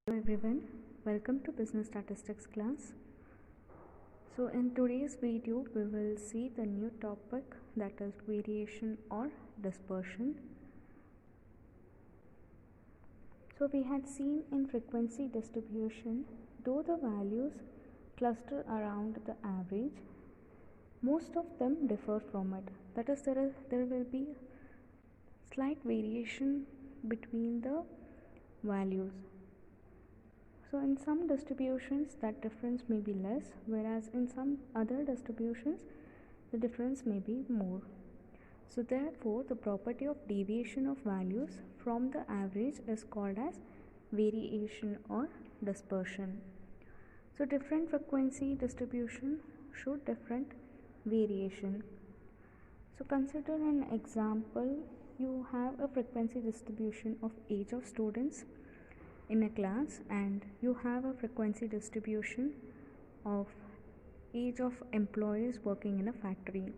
Hello everyone, welcome to business statistics class. So in today's video we will see the new topic, that is variation or dispersion. So we had seen in frequency distribution, though the values cluster around the average, most of them differ from it. That is, there will be slight variation between the values. So in some distributions that difference may be less, whereas in some other distributions the difference may be more. So therefore the property of deviation of values from the average is called as variation or dispersion. So different frequency distribution show different variation. So consider an example. You have a frequency distribution of age of students in a class, and you have a frequency distribution of age of employees working in a factory.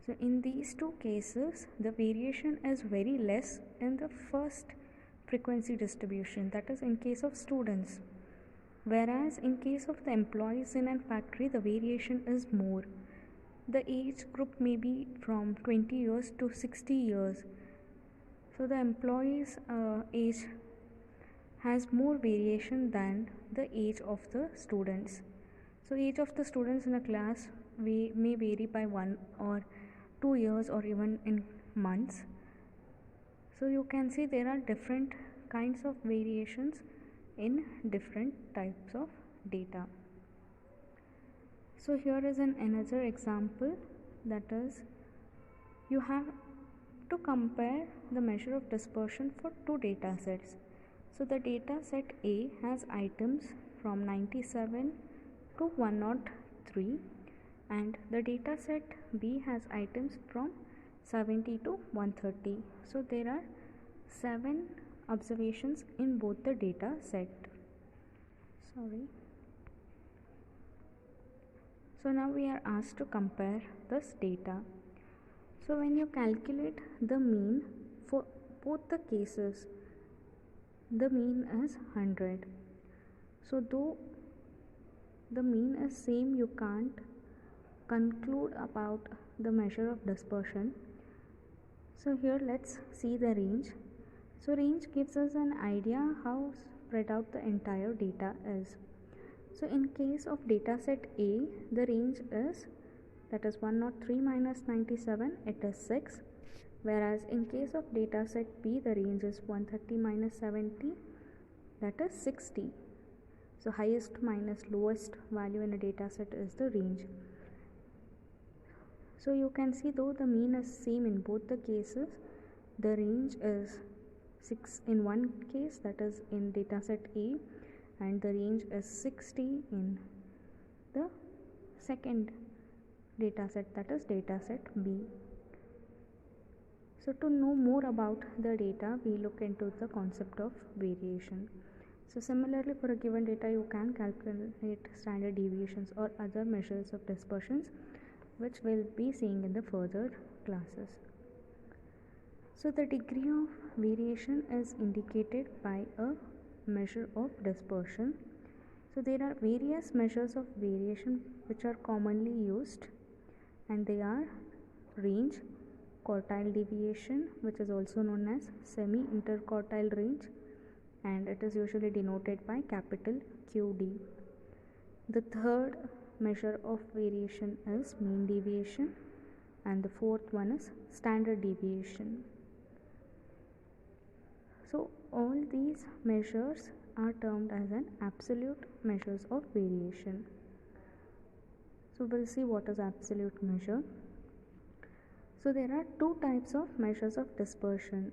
So in these two cases the variation is very less in the first frequency distribution, that is in case of students, whereas in case of the employees in a factory the variation is more. The age group may be from 20 years to 60 years. So the employees age has more variation than the age of the students. So age of the students in a class may vary by 1 or 2 years or even in months. So you can see there are different kinds of variations in different types of data. So here is another example, that is you have to compare the measure of dispersion for two data sets. So the data set A has items from 97 to 103, and the data set B has items from 70 to 130. So there are 7 observations in both the data set. So now we are asked to compare this data. So when you calculate the mean for both the cases, the mean is 100. So though the mean is same, you can't conclude about the measure of dispersion. So here let's see the range. So range gives us an idea how spread out the entire data is. So in case of data set A, the range is, that is 103 minus 97, it is 6. Whereas in case of data set B, the range is 130 minus 70, that is 60. So highest minus lowest value in a data set is the range. So you can see though the mean is same in both the cases, the range is 6 in one case, that is in data set A, and the range is 60 in the second data set, that is data set B. So to know more about the data, we look into the concept of variation. So similarly, for a given data, you can calculate standard deviations or other measures of dispersions, which we'll be seeing in the further classes. So the degree of variation is indicated by a measure of dispersion. So there are various measures of variation which are commonly used, and they are range, quartile deviation, which is also known as semi-interquartile range, and it is usually denoted by capital QD. The third measure of variation is mean deviation, and the fourth one is standard deviation. So all these measures are termed as an absolute measures of variation. So we'll see what is absolute measure. So there are two types of measures of dispersion.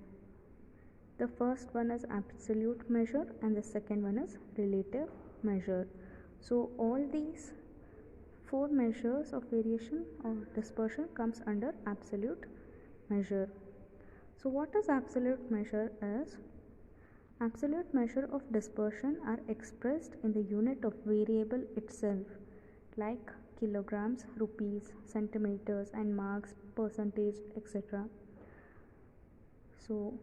The first one is absolute measure and the second one is relative measure. So all these 4 measures of variation or dispersion comes under absolute measure. So what is absolute measure is? Absolute measure of dispersion are expressed in the unit of variable itself, like kilograms, rupees, centimeters, and marks, percentage, etc. So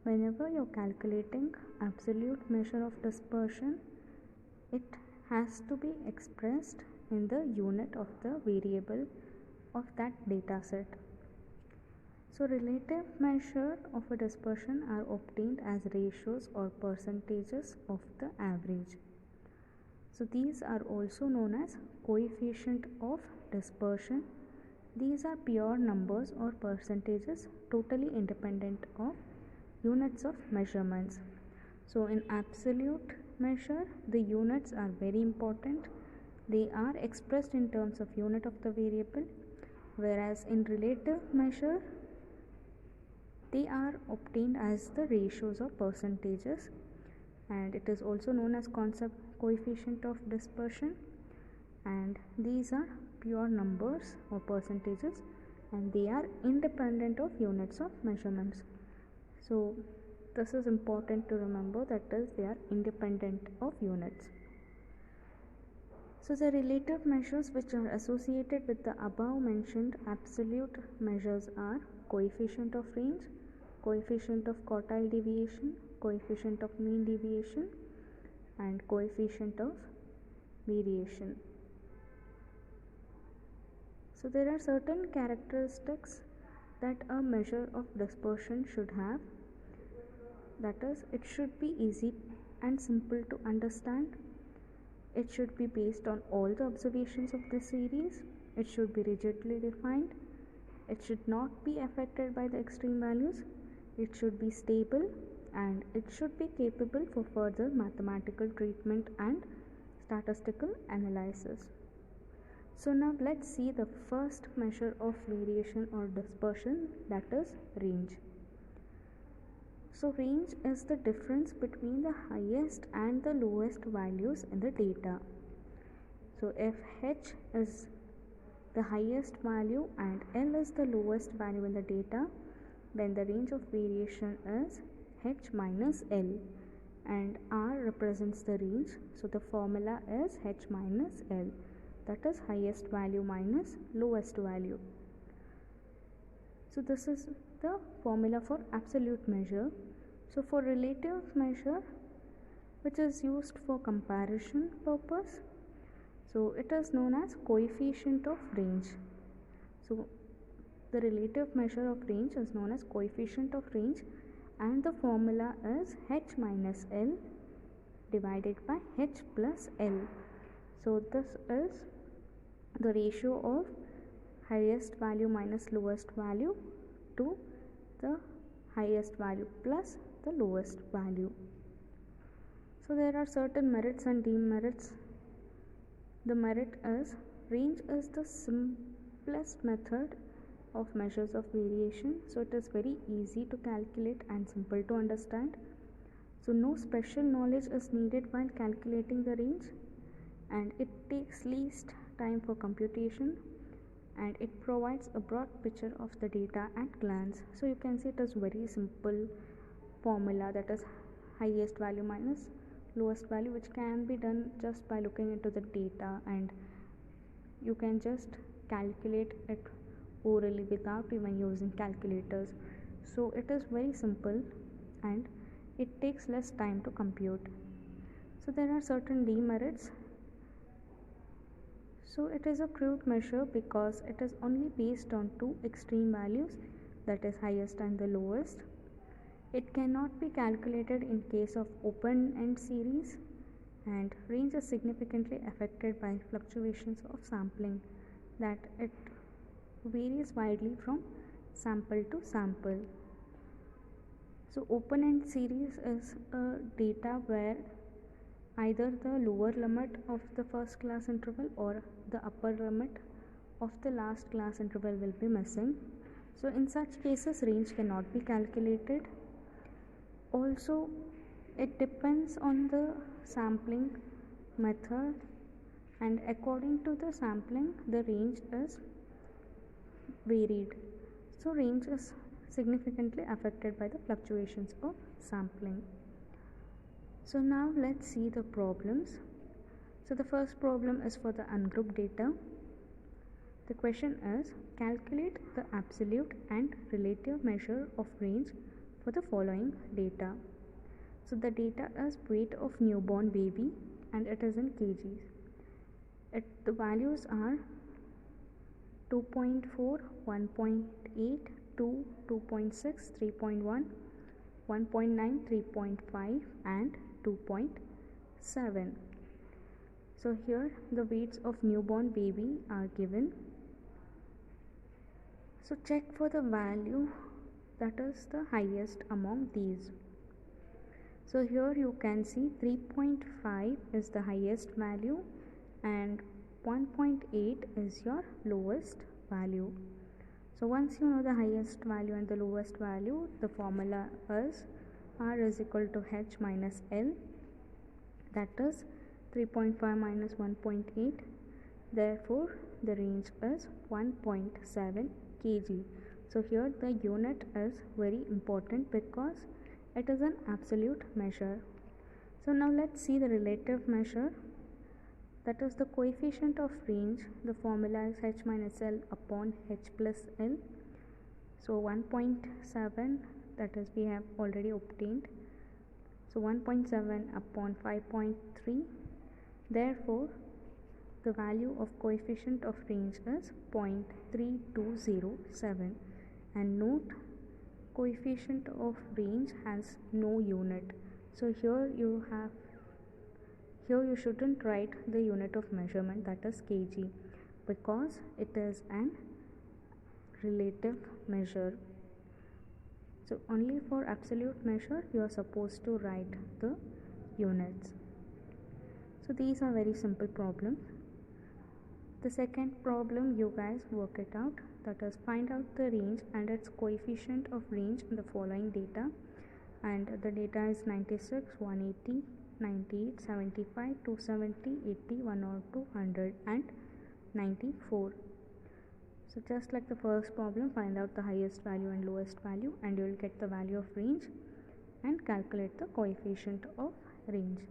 whenever you're calculating absolute measure of dispersion, it has to be expressed in the unit of the variable of that data set. So relative measure of a dispersion are obtained as ratios or percentages of the average. So these are also known as coefficient of dispersion. These are pure numbers or percentages totally independent of units of measurements. So in absolute measure, the units are very important. They are expressed in terms of unit of the variable, whereas in relative measure, they are obtained as the ratios or percentages, and it is also known as concept coefficient of dispersion, and these are pure numbers or percentages, and they are independent of units of measurements. So this is important to remember, that is, they are independent of units. So the relative measures which are associated with the above mentioned absolute measures are coefficient of range, coefficient of quartile deviation, coefficient of mean deviation, and coefficient of variation. So there are certain characteristics that a measure of dispersion should have. That is, it should be easy and simple to understand. It should be based on all the observations of the series. It should be rigidly defined. It should not be affected by the extreme values. It should be stable, and it should be capable for further mathematical treatment and statistical analysis. So now let's see the first measure of variation or dispersion, that is range. So range is the difference between the highest and the lowest values in the data. So if h is the highest value and L is the lowest value in the data, then the range of variation is h minus L, and R represents the range. So the formula is h minus L, that is highest value minus lowest value. So this is the formula for absolute measure. So for relative measure, which is used for comparison purpose, so it is known as coefficient of range. So the relative measure of range is known as coefficient of range, and the formula is h minus L divided by h plus L. So this is the ratio of highest value minus lowest value to the highest value plus the lowest value. So there are certain merits and demerits. The merit is range is the simplest method of measures of variation, so it is very easy to calculate and simple to understand. So no special knowledge is needed while calculating the range, and it takes least time for computation, and it provides a broad picture of the data at glance. So you can see it is very simple formula, that is highest value minus lowest value, which can be done just by looking into the data, and you can just calculate it orally without even using calculators. So it is very simple and it takes less time to compute. So there are certain demerits. So it is a crude measure because it is only based on two extreme values, that is highest and the lowest. It cannot be calculated in case of open-end series, and range is significantly affected by fluctuations of sampling, that it varies widely from sample to sample. So open-end series is a data where either the lower limit of the first class interval or the upper limit of the last class interval will be missing. So in such cases, range cannot be calculated. Also, it depends on the sampling method, and according to the sampling, the range is varied. So range is significantly affected by the fluctuations of sampling. So now let's see the problems. So the first problem is for the ungrouped data. The question is, calculate the absolute and relative measure of range for the following data. So the data is weight of newborn baby and it is in kgs. The values are 2.4, 1.8, 2, 2.6, 3.1, 1.9, 3.5 and 2.7. So here the weights of newborn baby are given. So check for the value that is the highest among these. So here you can see 3.5 is the highest value and 1.8 is your lowest value. So once you know the highest value and the lowest value, the formula is R is equal to H minus L, that is 3.5 minus 1.8. Therefore the range is 1.7 kg. So here the unit is very important because it is an absolute measure. So now let's see the relative measure, that is the coefficient of range. The formula is H minus L upon H plus L. So 1.7, that is we have already obtained. So 1.7 upon 5.3. Therefore the value of coefficient of range is 0.3207. And note, coefficient of range has no unit. So here you shouldn't write the unit of measurement, that is kg, because it is an relative measure. So only for absolute measure you are supposed to write the units. So these are very simple problems. The second problem, you guys work it out, that is find out the range and its coefficient of range in the following data. And the data is 96, 180, 98, 75, 270, 80, 102, 100 and 94. So just like the first problem, find out the highest value and lowest value and you will get the value of range and calculate the coefficient of range.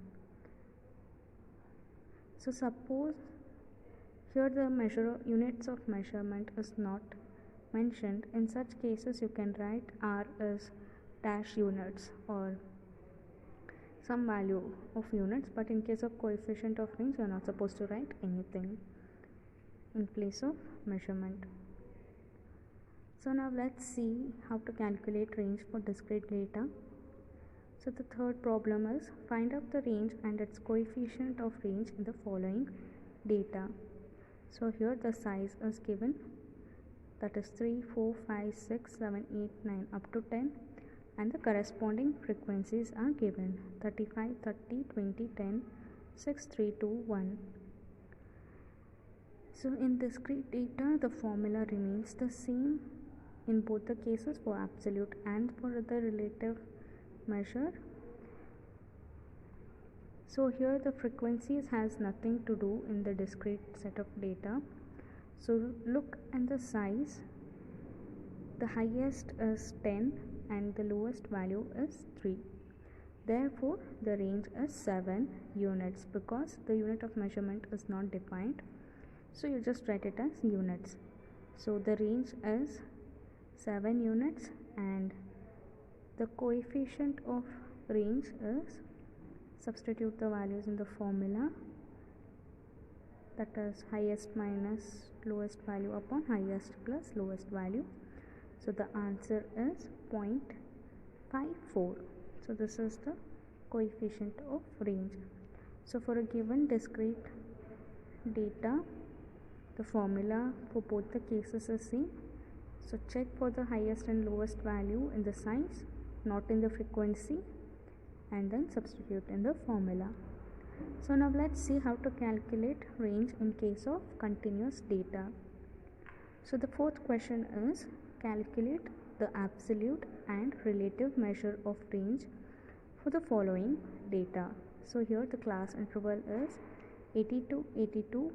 So suppose here the units of measurement is not mentioned. In such cases you can write R as dash units or some value of units, but in case of coefficient of range you are not supposed to write anything in place of measurement. So now let's see how to calculate range for discrete data. So the third problem is find out the range and its coefficient of range in the following data. So here the size is given, that is 3, 4, 5, 6, 7, 8, 9 up to 10, and the corresponding frequencies are given 35, 30, 20, 10, 6, 3, 2, 1. So in discrete data the formula remains the same in both the cases, for absolute and for the relative measure. So here the frequencies has nothing to do in the discrete set of data. So look at the size, the highest is 10 and the lowest value is 3. Therefore the range is 7 units because the unit of measurement is not defined. So you just write it as units. So the range is 7 units and the coefficient of range is, substitute the values in the formula, that is highest minus lowest value upon highest plus lowest value. So the answer is 0.54. So this is the coefficient of range. So for a given discrete data, the formula for both the cases is same. So check for the highest and lowest value in the size, not in the frequency, and then substitute in the formula. So now let's see how to calculate range in case of continuous data. So the fourth question is calculate the absolute and relative measure of range for the following data. So here the class interval is 80 to 82,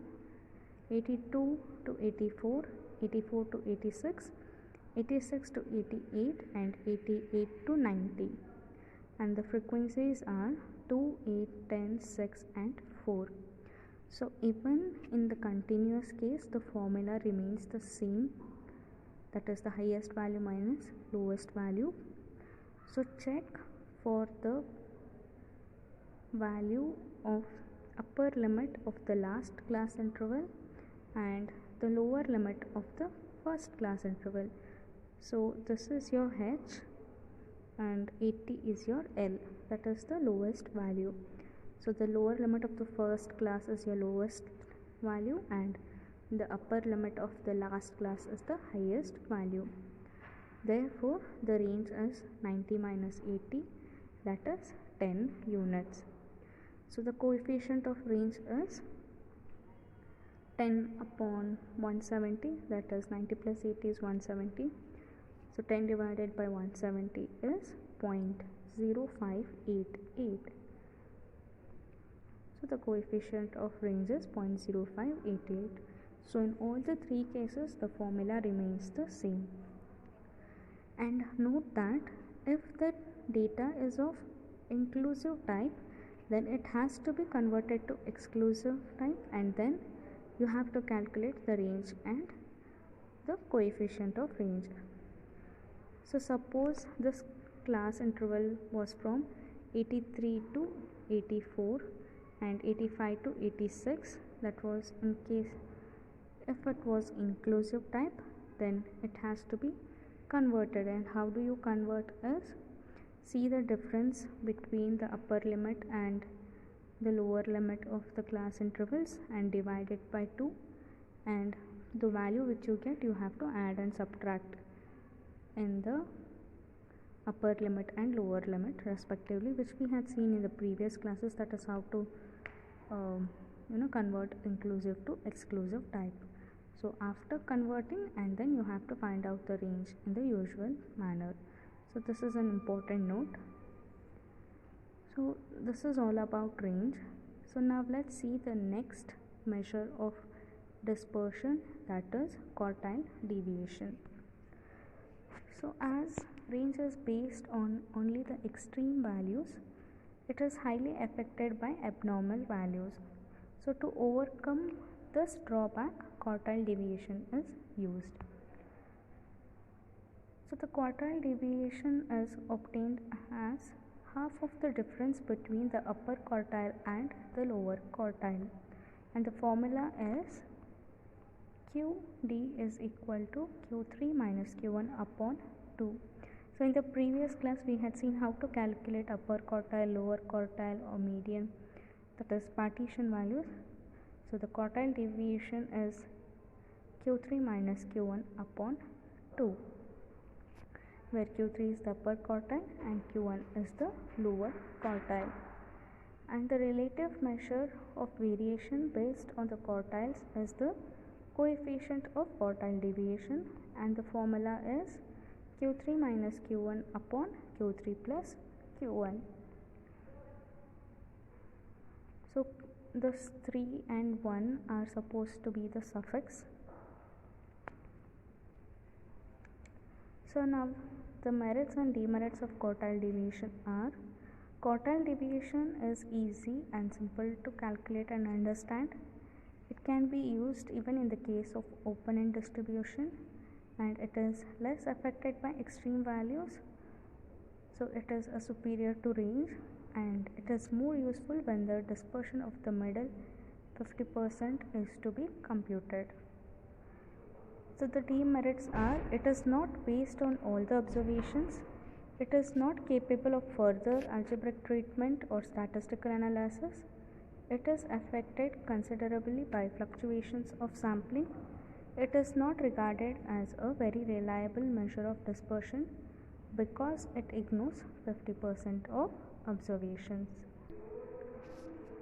82 to 84, 84 to 86, 86 to 88 and 88 to 90. And the frequencies are 2, 8, 10, 6 and 4. So even in the continuous case the formula remains the same, that is the highest value minus lowest value. So check for the value of upper limit of the last class interval and the lower limit of the first class interval. So this is your H and 80 is your L, that is the lowest value. So the lower limit of the first class is your lowest value and the upper limit of the last class is the highest value. Therefore the range is 90 minus 80, that is 10 units. So the coefficient of range is 10 upon 170, that is 90 plus 80 is 170. So 10 divided by 170 is 0.0588. So the coefficient of range is 0.0588. So in all the three cases the formula remains the same. And note that if the data is of inclusive type, then it has to be converted to exclusive type and then you have to calculate the range and the coefficient of range. So suppose this class interval was from 83 to 84 and 85 to 86. That was in case if it was inclusive type, then it has to be converted. And how do you convert is, see the difference between the upper limit and the lower limit of the class intervals and divide it by 2, and the value which you get you have to add and subtract in the upper limit and lower limit respectively, which we had seen in the previous classes. That is how to convert inclusive to exclusive type. So after converting, and then you have to find out the range in the usual manner. So this is an important note. So this is all about range. So now let's see the next measure of dispersion, that is quartile deviation. So as range is based on only the extreme values, it is highly affected by abnormal values. So to overcome this drawback, quartile deviation is used. So the quartile deviation is obtained as half of the difference between the upper quartile and the lower quartile, and the formula is QD is equal to Q3 minus Q1 upon 2. So in the previous class we had seen how to calculate upper quartile, lower quartile or median, that is partition values. So the quartile deviation is Q3 minus Q1 upon 2, where Q3 is the upper quartile and Q1 is the lower quartile. And the relative measure of variation based on the quartiles is the coefficient of quartile deviation, and the formula is Q3 minus Q1 upon Q3 plus Q1. So this 3 and 1 are supposed to be the suffix. So now the merits and demerits of quartile deviation are: quartile deviation is easy and simple to calculate and understand. It can be used even in the case of open-end distribution, and it is less affected by extreme values. So it is a superior to range, and it is more useful when the dispersion of the middle 50% is to be computed. So the demerits are: it is not based on all the observations, it is not capable of further algebraic treatment or statistical analysis, it is affected considerably by fluctuations of sampling, it is not regarded as a very reliable measure of dispersion because it ignores 50% of observations.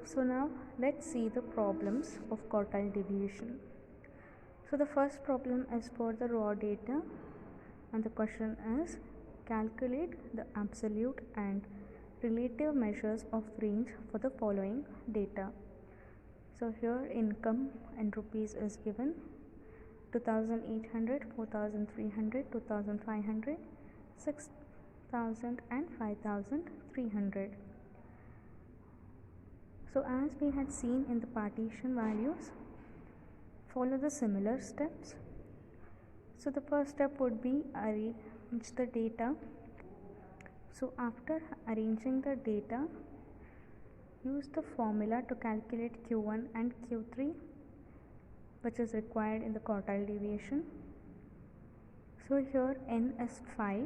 So now let's see the problems of quartile deviation. So the first problem is for the raw data, and the question is: calculate the absolute and relative measures of range for the following data. So here income in rupees is given: 2,800, 4,300, 2,500, 6,000 and 5,300. So as we had seen in the partition values, follow the similar steps. So the first step would be arrange the data. So after arranging the data, use the formula to calculate Q1 and Q3, which is required in the quartile deviation. So here n is 5.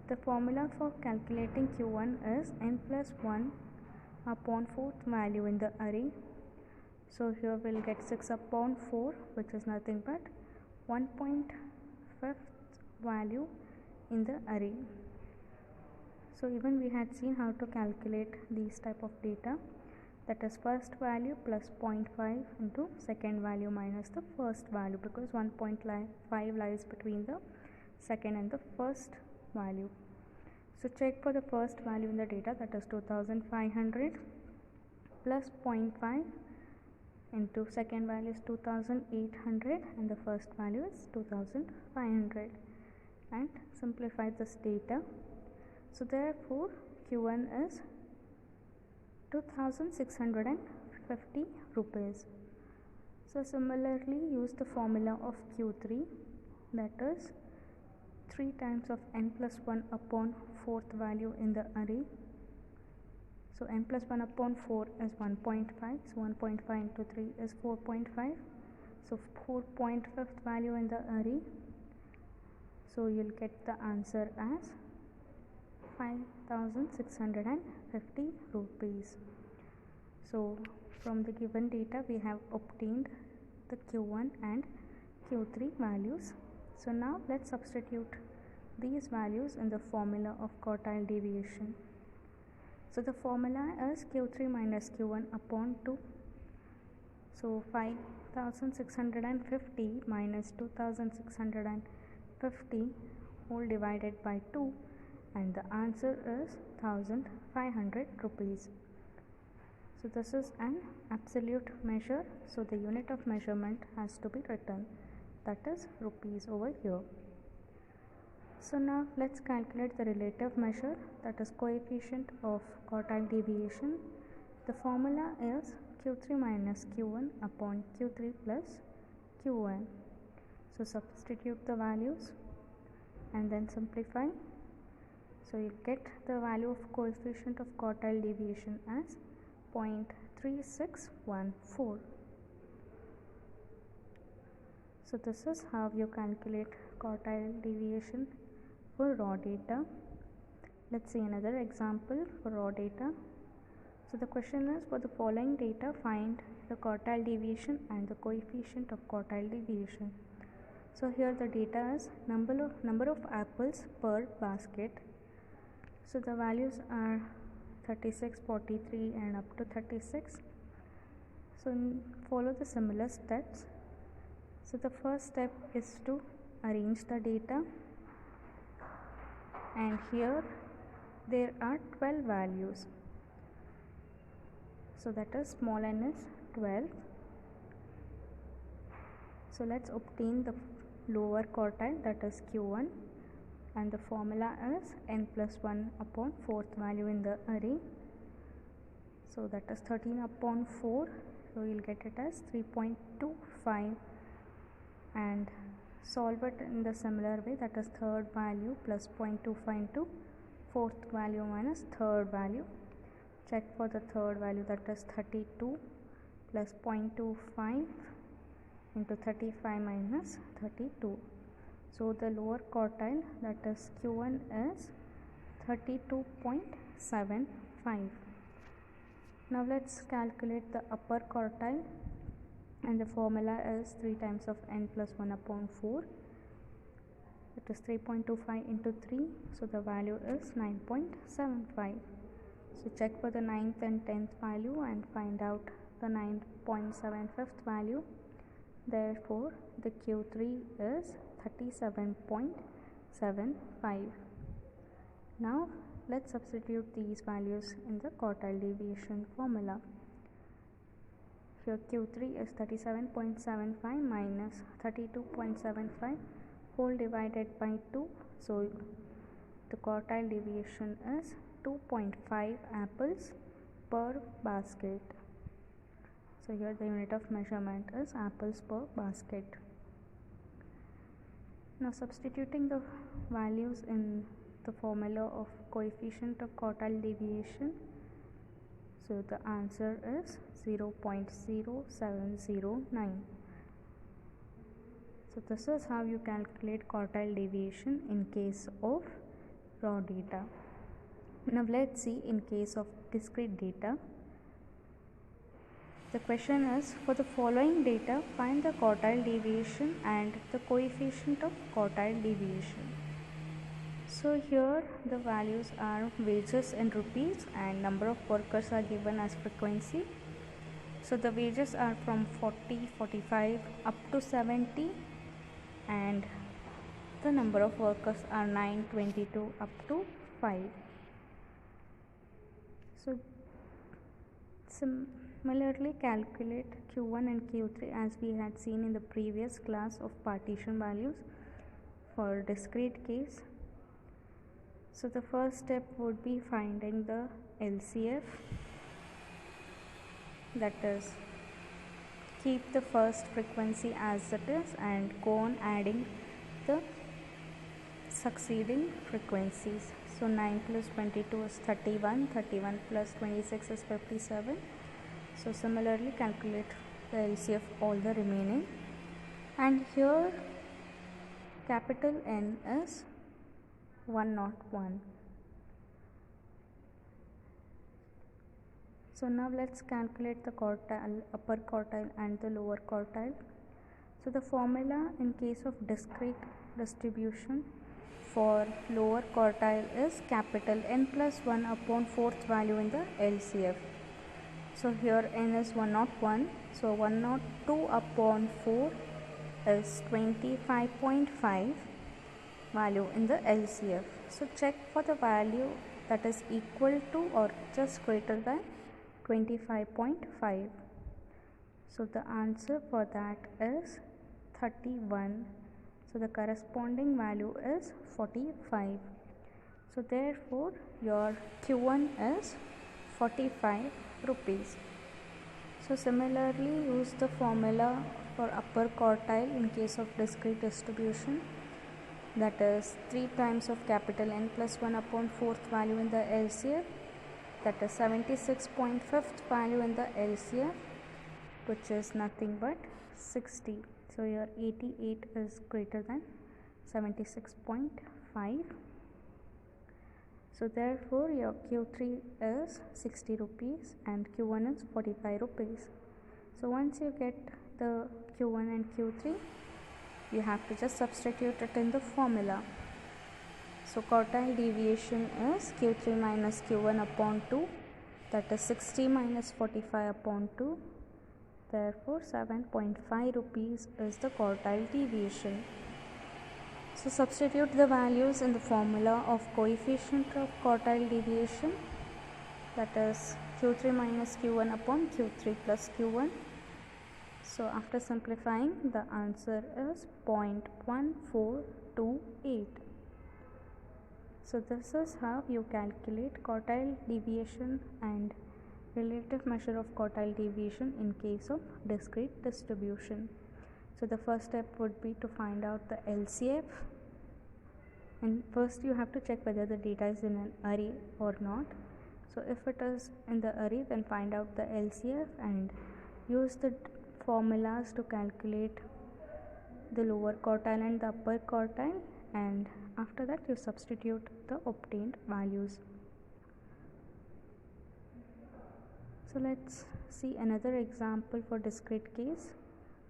The formula for calculating Q1 is n plus 1 upon 4th value in the array. So here we'll get 6 upon 4, which is nothing but 1.5th value in the array. So even we had seen how to calculate these type of data, that is first value plus 0.5 into second value minus the first value, because 1.5 lies between the second and the first value. So check for the first value in the data, that is 2500 plus 0.5 into second value is 2800 and the first value is 2500, and simplify this data. So therefore Q1 is 2650 rupees. So similarly use the formula of Q3, that is 3 times of n plus 1 upon 4th value in the array. So n plus 1 upon 4 is 1.5, so 1.5 into 3 is 4.5, so 4.5th value in the array. So you'll get the answer as 5650 rupees. So from the given data we have obtained the Q1 and Q3 values. So now let's substitute these values in the formula of quartile deviation. So the formula is Q3 minus Q1 upon 2. So 5650 minus 2650 whole divided by 2, and the answer is 1500 rupees. So this is an absolute measure, so the unit of measurement has to be written, that is rupees over here. So now let's calculate the relative measure, that is coefficient of quartile deviation. The formula is Q3 minus Q1 upon Q3 plus Q1. So substitute the values and then simplify. So you get the value of coefficient of quartile deviation as 0.3614. So this is how you calculate quartile deviation for raw data. Let's see another example for raw data. So the question is, for the following data find the quartile deviation and the coefficient of quartile deviation. So here the data is number of apples per basket. So the values are 36, 43 and up to 36. So follow the similar steps. So the first step is to arrange the data, and here there are 12 values. So that is small n is 12. So let's obtain the lower quartile, that is Q1, and the formula is n plus 1 upon 4th value in the array. So that is 13 upon 4, so you'll get it as 3.25, and solve it in the similar way, that is third value plus 0.25 into 4th value minus third value. Check for the third value, that is 32 plus 0.25 into 35 minus 32. So the lower quartile, that is Q1, is 32.75. Now let's calculate the upper quartile, and the formula is 3 times of n plus 1 upon 4. It is 3.25 into 3, so the value is 9.75. So check for the 9th and 10th value and find out the 9.75th value. Therefore the Q3 is 37.75. Now let's substitute these values in the quartile deviation formula. Here Q3 is 37.75 minus 32.75 whole divided by 2. So the quartile deviation is 2.5 apples per basket. So here the unit of measurement is apples per basket. Now substituting the values in the formula of coefficient of quartile deviation, So the answer is 0.0709. So this is how you calculate quartile deviation in case of raw data. Now let's see in case of discrete data. The question is, for the following data, find the quartile deviation and the coefficient of quartile deviation. So here the values are wages in rupees and number of workers are given as frequency. So the wages are from 40, 45 up to 70, and the number of workers are 9, 22 up to 5. So similarly calculate Q1 and Q3 as we had seen in the previous class of partition values for discrete case. So the first step would be finding the LCF, that is, keep the first frequency as it is and go on adding the succeeding frequencies. So 9 plus 22 is 31, 31 plus 26 is 57. So similarly calculate the LCF all the remaining, and here capital N is 101. So now let's calculate the quartile, upper quartile and the lower quartile. So the formula in case of discrete distribution for lower quartile is capital N plus 1 upon 4th value in the LCF. So here N is 101, so 102 upon 4 is 25.5 value in the LCF. So check for the value that is equal to or just greater than 25.5. So the answer for that is 31. So the corresponding value is 45. So therefore your Q1 is 45 rupees. So similarly use the formula for upper quartile in case of discrete distribution, that is 3 times of capital N plus 1 upon 4th value in the LCF, that is 76.5th value in the LCF, which is nothing but 60. So your 88 is greater than 76.5. So therefore your Q3 is 60 rupees and Q1 is 45 rupees. So once you get the Q1 and Q3, you have to just substitute it in the formula. So quartile deviation is Q3 minus Q1 upon 2, that is 60 minus 45 upon 2. Therefore 7.5 rupees is the quartile deviation. So substitute the values in the formula of coefficient of quartile deviation, that is Q3 minus Q1 upon Q3 plus Q1. So after simplifying, the answer is 0.1428. So this is how you calculate quartile deviation and relative measure of quartile deviation in case of discrete distribution. So the first step would be to find out the LCF, and first you have to check whether the data is in an array or not. So if it is in the array, then find out the LCF and use the formulas to calculate the lower quartile and the upper quartile, and after that you substitute the obtained values. So let's see another example for discrete case.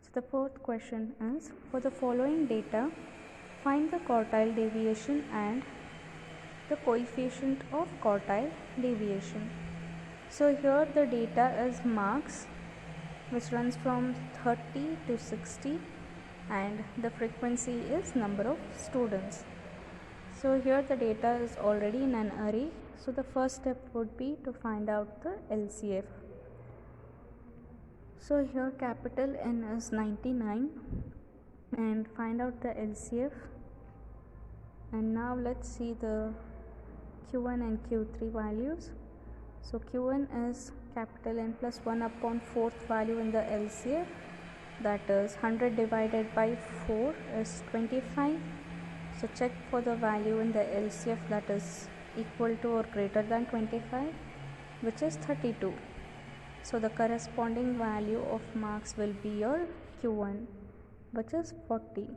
So the fourth question is, for the following data, find the quartile deviation and the coefficient of quartile deviation. So here the data is marks, which runs from 30 to 60, and the frequency is number of students. So here the data is already in an array. So the first step would be to find out the LCF. So here capital N is 99 and find out the LCF. And now let's see the Q1 and Q3 values. So Q1 is capital N plus 1 upon 4th value in the LCF, that is 100 divided by 4 is 25. So check for the value in the LCF that is equal to or greater than 25, which is 32. So the corresponding value of marks will be your Q1, which is 40.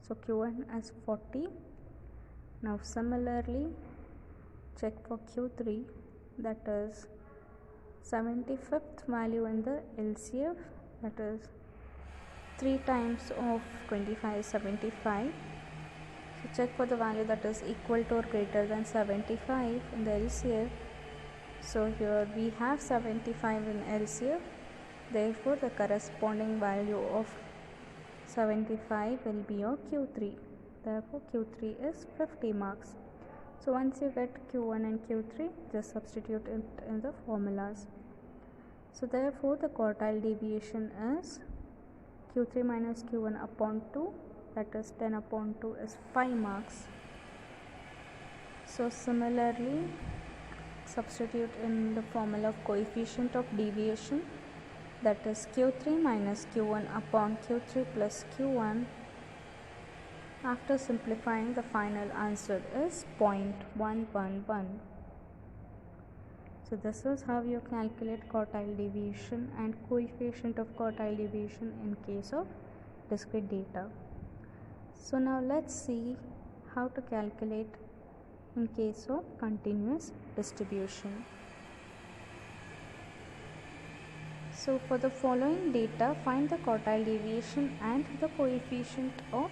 So Q1 is 40. Now similarly check for Q3, that is 75th value in the LCF, that is 3 times of 25 is 75. So check for the value that is equal to or greater than 75 in the LCF. So here we have 75 in LCF, therefore the corresponding value of 75 will be your Q3. Therefore Q3 is 50 marks. So once you get Q1 and Q3, just substitute it in the formulas. So therefore the quartile deviation is Q3 minus Q1 upon 2, that is 10 upon 2 is 5 marks. So similarly substitute in the formula of coefficient of deviation, that is Q3 minus Q1 upon Q3 plus Q1. After simplifying, the final answer is 0.111. So this is how you calculate quartile deviation and coefficient of quartile deviation in case of discrete data. So now let's see how to calculate in case of continuous distribution. So for the following data, find the quartile deviation and the coefficient of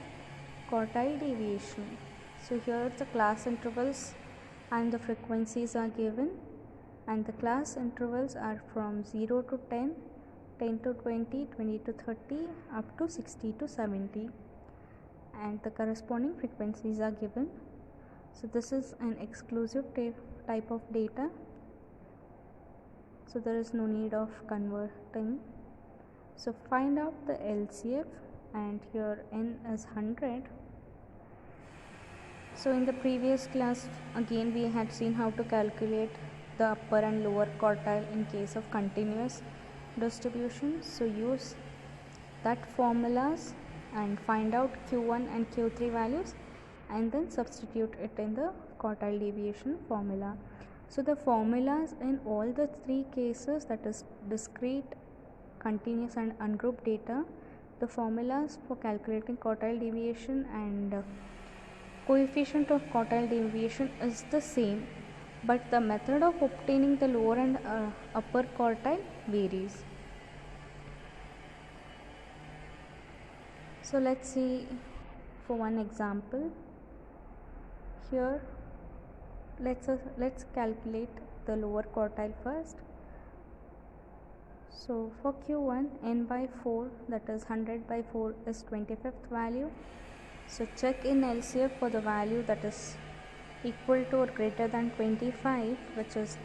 quartile deviation. So here the class intervals and the frequencies are given, and the class intervals are from 0 to 10, 10 to 20, 20 to 30, up to 60 to 70, and the corresponding frequencies are given. So this is an exclusive type of data, so there is no need of converting. So find out the LCF, and here n is 100. So in the previous class again we had seen how to calculate the upper and lower quartile in case of continuous distribution. So use that formulas and find out Q1 and Q3 values, and then substitute it in the quartile deviation formula. So the formulas in all the 3 cases, that is discrete, continuous and ungrouped data, the formulas for calculating quartile deviation and coefficient of quartile deviation is the same, but the method of obtaining the lower and upper quartile varies. So let's see for one example. Here let's calculate the lower quartile first. So for Q1, n by 4, that is 100 by 4 is 25th value. So check in LCF for the value that is equal to or greater than 25, which is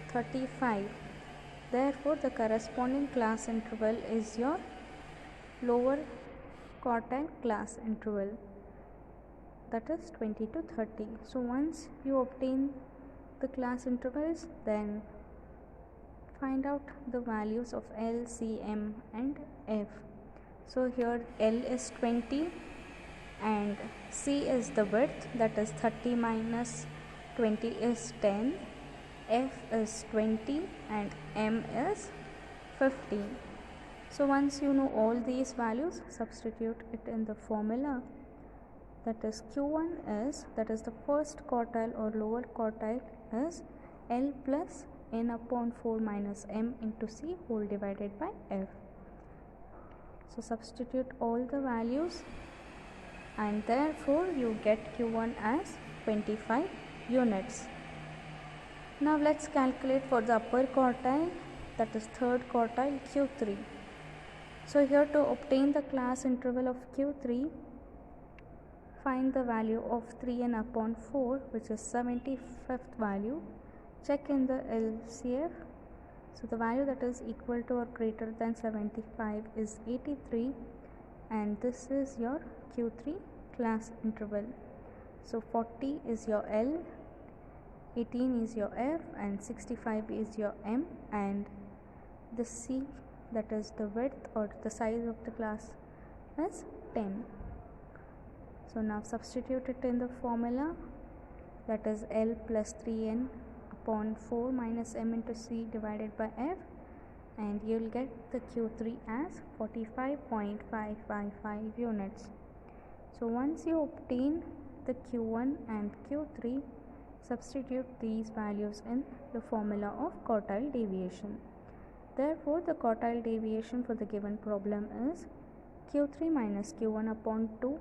35. Therefore the corresponding class interval is your lower quartile class interval, that is 20 to 30. So once you obtain the class intervals, then find out the values of L, C, M and F. So here L is 20 and C is the width, that is 30 minus 20 is 10, F is 20 and M is 15. So once you know all these values, substitute it in the formula, that is Q1 is, that is the first quartile or lower quartile, is L plus n upon 4 minus M into C whole divided by F. So substitute all the values, and therefore you get Q1 as 25 units. Now let's calculate for the upper quartile, that is third quartile, Q3. So here to obtain the class interval of Q3, find the value of 3n upon 4, which is 75th value. Check in the LCF. So the value that is equal to or greater than 75 is 83, and this is your Q3 class interval. So 40 is your L, 18 is your F and 65 is your M, and the C, that is the width or the size of the class, is 10. So now substitute it in the formula, that is L plus 3n upon 4 minus M into C divided by F. and you'll get the Q3 as 45.555 units. So once you obtain the Q1 and Q3, substitute these values in the formula of quartile deviation. Therefore, the quartile deviation for the given problem is Q3 minus Q1 upon 2,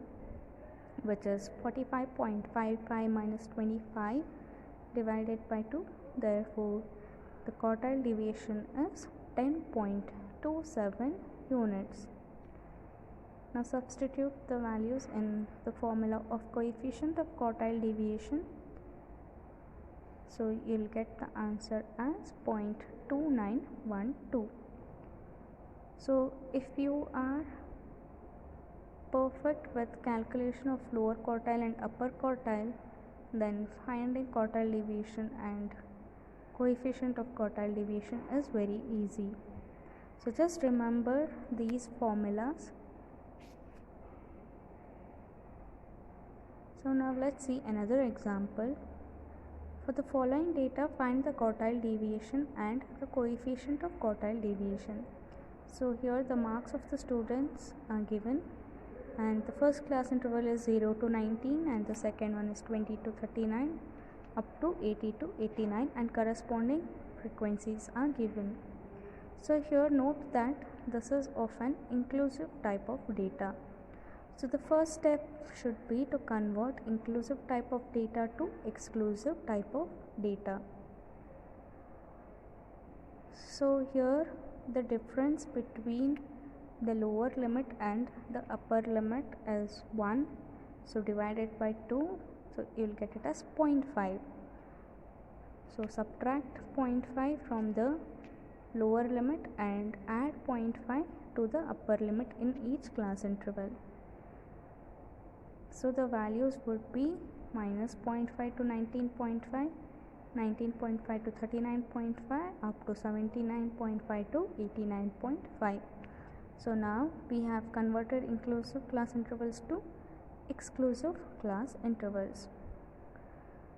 which is 45.55 minus 25 divided by 2. Therefore, the quartile deviation is 10.27 units. Now substitute the values in the formula of coefficient of quartile deviation. So you'll get the answer as 0.2912. So if you are perfect with calculation of lower quartile and upper quartile, then finding quartile deviation and coefficient of quartile deviation is very easy. So just remember these formulas. So now let's see another example. For the following data, find the quartile deviation and the coefficient of quartile deviation. So here the marks of the students are given, and the first class interval is 0 to 19 and the second one is 20 to 39 up to 80 to 89, and corresponding frequencies are given. So here note that this is of an inclusive type of data. So the first step should be to convert inclusive type of data to exclusive type of data. So here the difference between the lower limit and the upper limit is 1. So divided by 2, so you will get it as 0.5. So subtract 0.5 from the lower limit and add 0.5 to the upper limit in each class interval. So the values would be minus 0.5 to 19.5, 19.5 to 39.5, up to 79.5 to 89.5. So now we have converted inclusive class intervals to exclusive class intervals.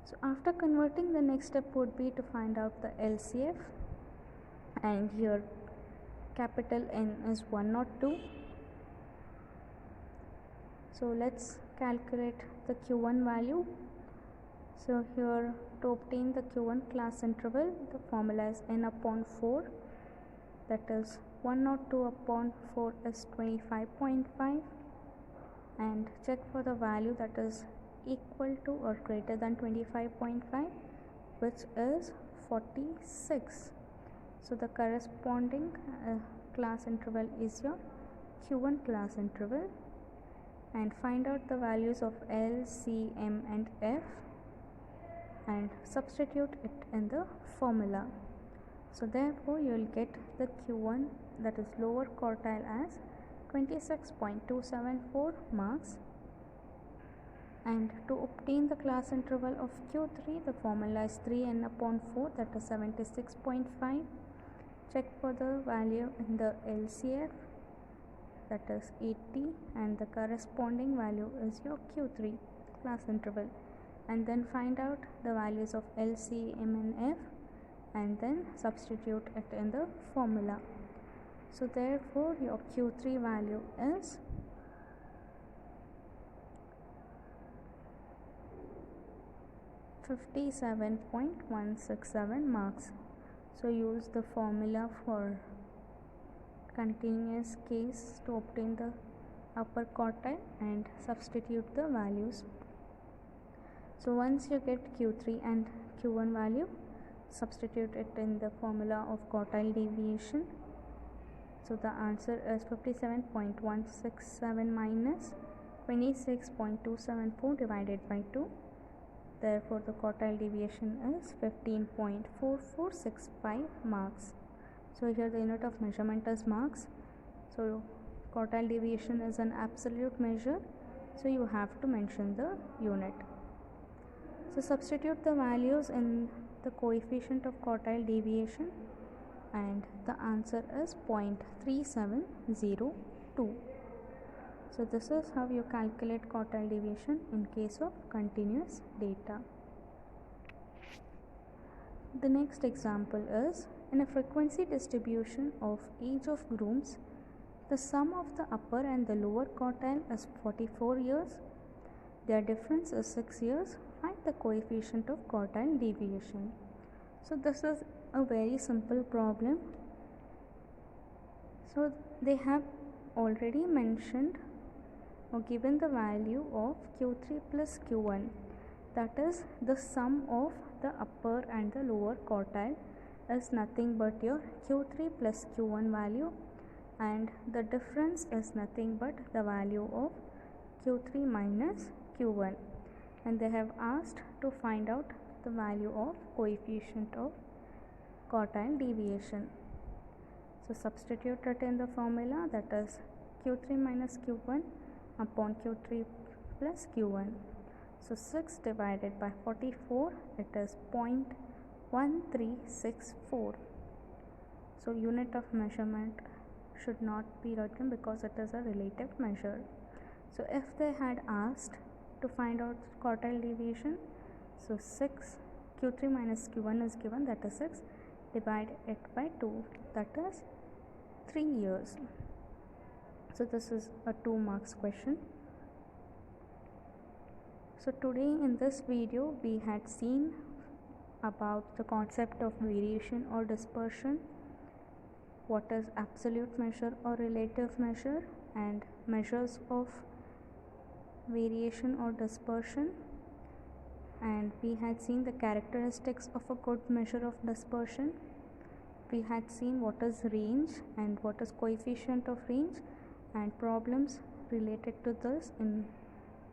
So after converting, the next step would be to find out the LCF, and here capital N is 102. So let's calculate the Q1 value. So here to obtain the Q1 class interval, the formula is N upon 4, that is 102 upon 4 is 25.5, and check for the value that is equal to or greater than 25.5, which is 46. So the corresponding class interval is your Q1 class interval, and find out the values of L, C, M and F and substitute it in the formula. So therefore you will get the Q1, that is lower quartile, as 26.274 marks. And to obtain the class interval of Q3, the formula is 3n upon 4, that is 76.5. Check for the value in the LCF, that is 80, and the corresponding value is your Q3 class interval, and then find out the values of L, C, M and F and then substitute it in the formula. So therefore your Q3 value is 57.167 marks. So use the formula for continuous case to obtain the upper quartile and substitute the values. So once you get Q3 and Q1 value, substitute it in the formula of quartile deviation. So the answer is 57.167 minus 26.274 divided by 2. Therefore the quartile deviation is 15.4465 marks. So here the unit of measurement is marks. So quartile deviation is an absolute measure, so you have to mention the unit. So substitute the values in the coefficient of quartile deviation, and the answer is 0.3702. So this is how you calculate quartile deviation in case of continuous data. The next example is In a frequency distribution of age of grooms, the sum of the upper and the lower quartile is 44 years, their difference is 6 years, find the coefficient of quartile deviation. So this is a very simple problem. So they have already mentioned or given the value of Q3 plus Q1, that is the sum of the upper and the lower quartile is nothing but your Q3 plus Q1 value, and the difference is nothing but the value of Q3 minus Q1, and they have asked to find out the value of coefficient of quartile deviation. So substitute it in the formula, that is Q3 minus Q1 upon Q3 plus Q1. So 6 divided by 44, it is 0.1364. So unit of measurement should not be written because it is a relative measure. So if they had asked to find out quartile deviation, so 6 Q3 minus Q1 is given, that is 6, divide it by 2, that is 3 years. So this is a 2 marks question. So today in this video we had seen about the concept of variation or dispersion, what is absolute measure or relative measure, and measures of variation or dispersion, and we had seen the characteristics of a good measure of dispersion. We had seen what is range and what is coefficient of range, and problems related to this in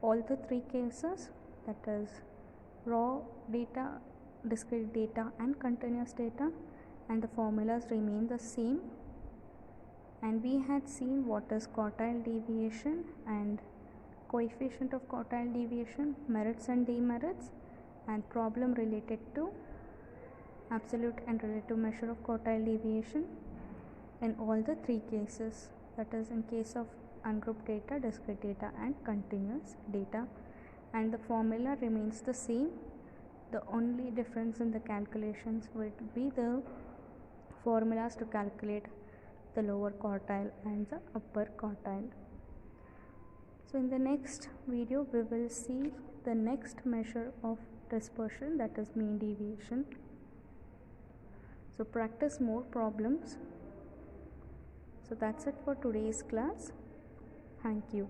all the 3 cases, that is raw data, discrete data and continuous data, and the formulas remain the same. And we had seen what is quartile deviation and coefficient of quartile deviation, merits and demerits, and problem related to absolute and relative measure of quartile deviation in all the 3 cases, that is in case of ungrouped data, discrete data and continuous data, and the formula remains the same. The only difference in the calculations would be the formulas to calculate the lower quartile and the upper quartile. So in the next video we will see the next measure of dispersion, that is mean deviation. So practice more problems. So that's it for today's class. Thank you.